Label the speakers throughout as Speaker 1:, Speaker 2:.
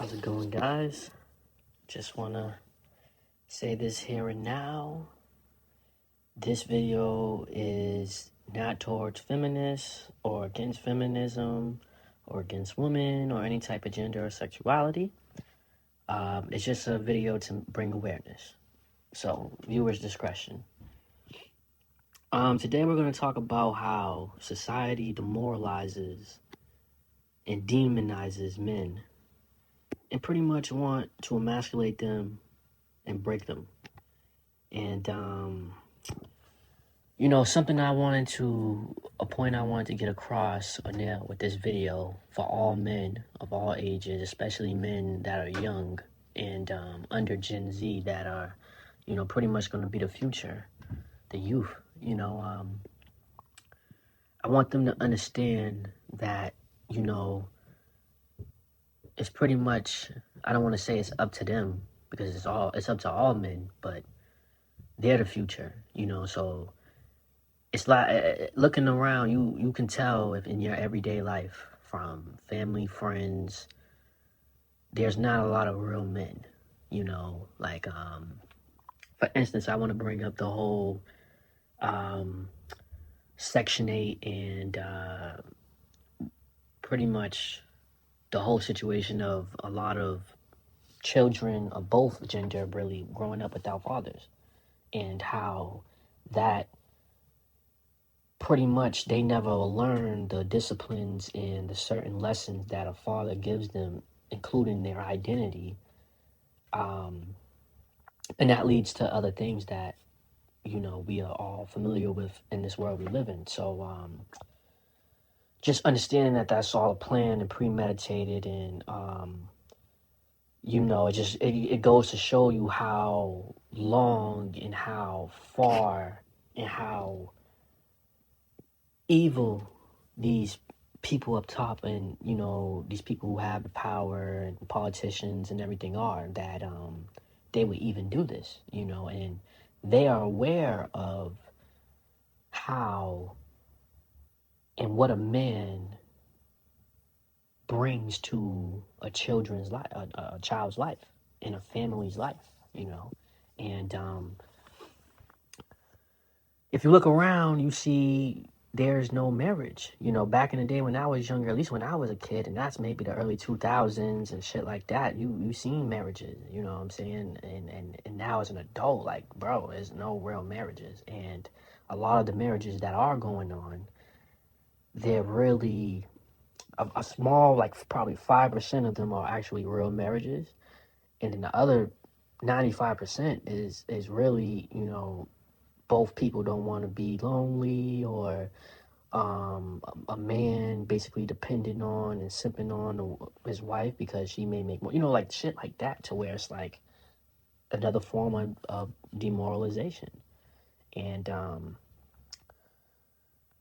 Speaker 1: How's it going, guys? Just want to say this here and now. This video is not towards feminists or against feminism or against women or any type of gender or sexuality. It's just a video to bring awareness. So, viewers' discretion. Today we're going to talk about how society demoralizes and demonizes men and pretty much want to emasculate them and break them. And something a point I wanted to get across now with this video for all men of all ages, especially men that are young and under Gen Z that are, pretty much going to be the future, the youth. I want them to understand that, it's pretty much, I don't want to say it's up to them because it's up to all men, but they're the future, so it's like looking around, you can tell if in your everyday life, from family, friends, there's not a lot of real men, like for instance, I want to bring up the whole Section 8 and pretty much the whole situation of a lot of children of both gender really growing up without fathers, and how that pretty much they never learn the disciplines and the certain lessons that a father gives them, including their identity. And that leads to other things that, we are all familiar with in this world we live in. So just understanding that that's all planned and premeditated, and, it goes to show you how long and how far and how evil these people up top and these people who have the power and politicians and everything are, that they would even do this, and they are aware of how and what a man brings to a children's life, a child's life, in a family's life, and if you look around, you see there's no marriage. Back in the day when I was younger, at least when I was a kid, and that's maybe the early 2000s and shit like that, you seen marriages, you know what I'm saying? And now as an adult, like, bro, there's no real marriages. And a lot of the marriages that are going on, they're really a small, like probably 5% of them are actually real marriages. And then the other 95% is really, both people don't want to be lonely, or a man basically dependent on and simping on his wife because she may make more, like shit like that, to where it's like another form of demoralization. And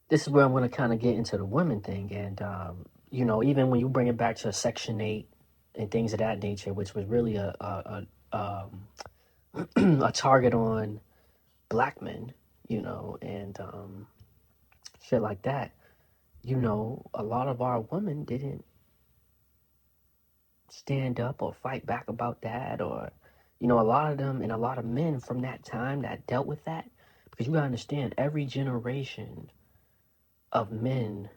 Speaker 1: this is where I'm going to kind of get into the women thing. And, even when you bring it back to Section 8 and things of that nature, which was really a target on black men, and shit like that. A lot of our women didn't stand up or fight back about that, or, a lot of them and a lot of men from that time that dealt with that, because you gotta understand, every generation of men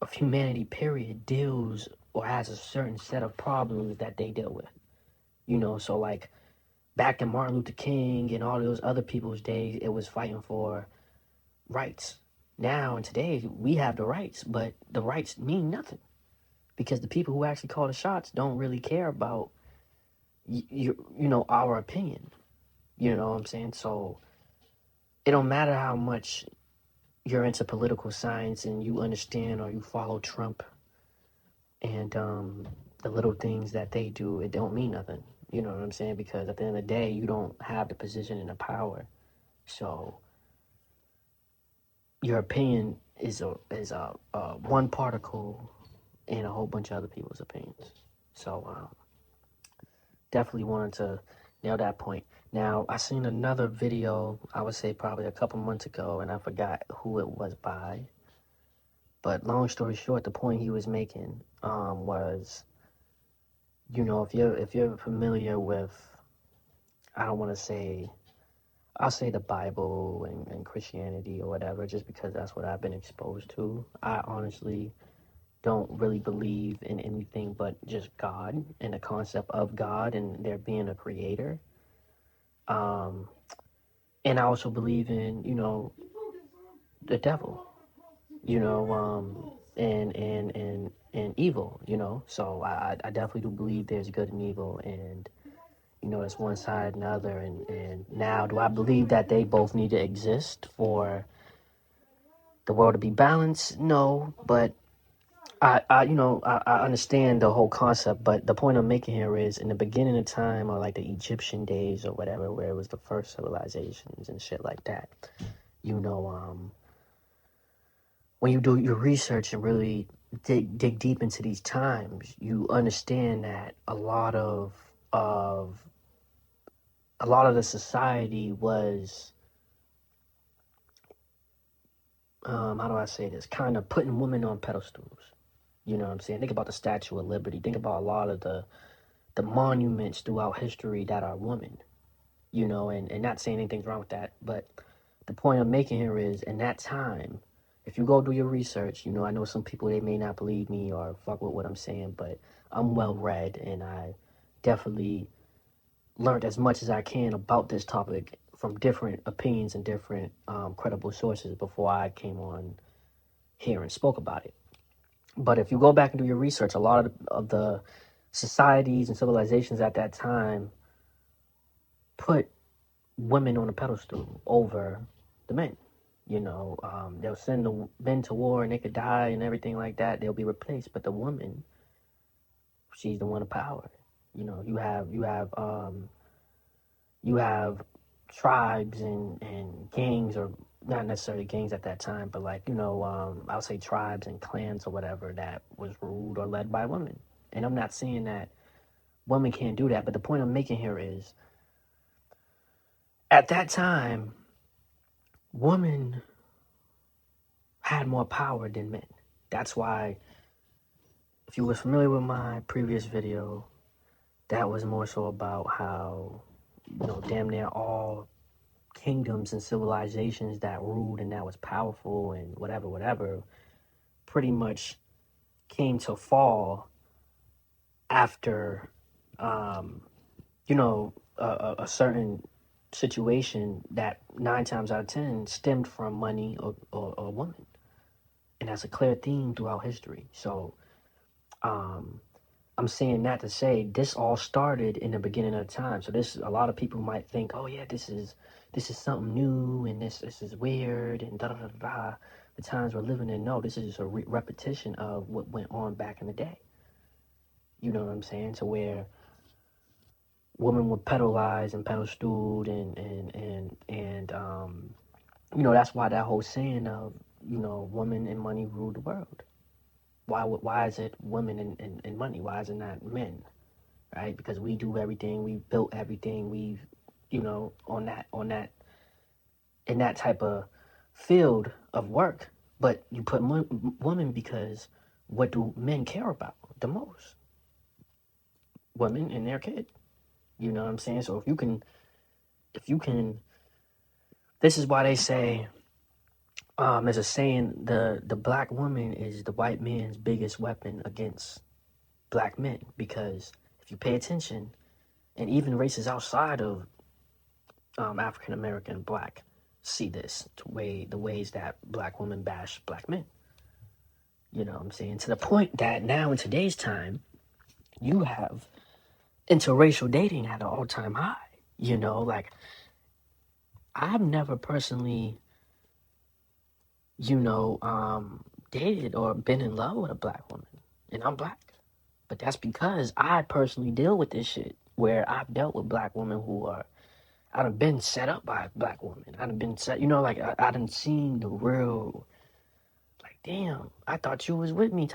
Speaker 1: of humanity, period, deals or has a certain set of problems that they deal with, so like back in Martin Luther King and all those other people's days, it was fighting for rights. Now and today, we have the rights, but the rights mean nothing because the people who actually call the shots don't really care about our opinion. You know what I'm saying? So it don't matter how much you're into political science and you understand or you follow Trump and the little things that they do, it don't mean nothing. You know what I'm saying? Because at the end of the day, you don't have the position and the power. So your opinion is a one particle in a whole bunch of other people's opinions. So definitely wanted to nail that point. Now, I seen another video, I would say probably a couple months ago, and I forgot who it was by. But long story short, the point he was making was you know, if you're familiar with, I don't want to say, I'll say the Bible and Christianity or whatever, just because that's what I've been exposed to. I honestly don't really believe in anything but just God and the concept of God and there being a creator. Um, and I also believe in, you know, the devil, you know, and evil, you know. So I definitely do believe there's good and evil, and you know, it's one side and the other. And now, do I believe that they both need to exist for the world to be balanced? No, but I understand the whole concept, but the point I'm making here is in the beginning of time, or like the Egyptian days or whatever, where it was the first civilizations and shit like that, you know, when you do your research and really dig deep into these times, you understand that of a lot of the society was, how do I say this, kind of putting women on pedestals. You know what I'm saying? Think about the Statue of Liberty. Think about a lot of the monuments throughout history that are women, you know, and not saying anything's wrong with that. But the point I'm making here is in that time, if you go do your research, you know, I know some people, they may not believe me or fuck with what I'm saying, but I'm well read and I definitely learned as much as I can about this topic from different opinions and different credible sources before I came on here and spoke about it. But if you go back and do your research, a lot of the societies and civilizations at that time put women on a pedestal over the men. You know, they'll send the men to war and they could die and everything like that. They'll be replaced, but the woman, she's the one of power. You know, you have tribes and gangs, or not necessarily gangs at that time, but like, you know, I'll say tribes and clans or whatever that was ruled or led by women. And I'm not saying that women can't do that, but the point I'm making here is at that time, women had more power than men. That's why, if you were familiar with my previous video, that was more so about how, you know, damn near all kingdoms and civilizations that ruled and that was powerful and whatever, pretty much came to fall after, you know, a certain situation that 9 times out of 10 stemmed from money or woman. And that's a clear theme throughout history. So I'm saying that to say this all started in the beginning of time. So this, a lot of people might think, oh yeah, this is something new and this is weird and da da da da. The times we're living in, no, this is just a repetition of what went on back in the day. You know what I'm saying? To where women were pedalized and pedestaled and you know, that's why that whole saying of, you know, women and money rule the world. Why is it women and money? Why is it not men? Right? Because we do everything, we built everything, we've, you know, on that in that type of field of work. But you put women because what do men care about the most? Women and their kid. You know what I'm saying? So if you can, this is why they say, there's a saying, the black woman is the white man's biggest weapon against black men, because if you pay attention, and even races outside of African American black see this the ways that black women bash black men. You know what I'm saying? To the point that now in today's time, you have interracial dating at an all-time high. You know, like I've never personally, you know, dated or been in love with a black woman, and I'm black. But that's because I personally deal with this shit where I've dealt with black women who are, I done been set up by a black woman. I done been set, you know, like I done seen the real, like, damn, I thought you was with me